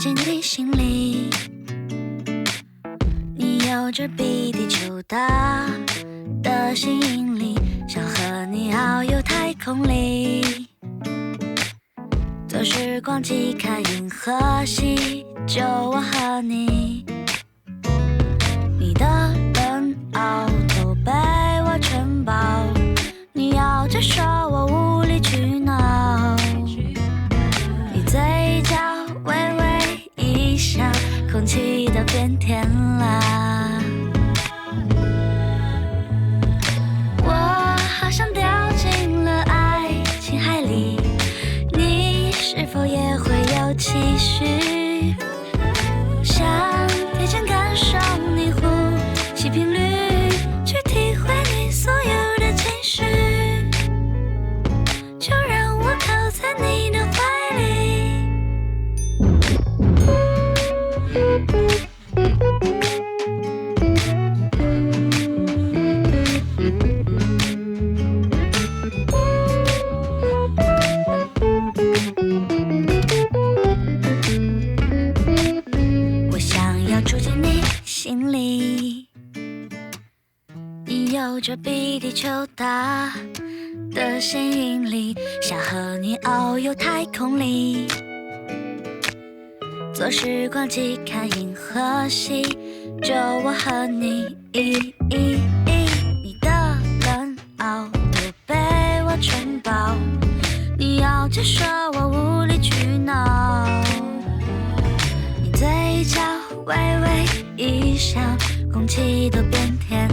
进你心里。你有着比地球大的吸引力，想和你遨游太空里。坐时光机看银河系，就我和你。你的冷傲都被我全包，你要着说我无理取闹。你嘴角微微一笑，空气都变甜了。我好像掉进了爱情海里，你是否也会有期许？想贴近感受你呼吸频率，去体会你所有的情绪，就让我靠在你的怀里。我想要住进你心里，你有着比地球大的吸引力，想和你遨游太空里。坐时光机看银河系，就我和你。你的冷傲都被我全包，你要着说我无理取闹。你嘴角微微一笑，空气都变甜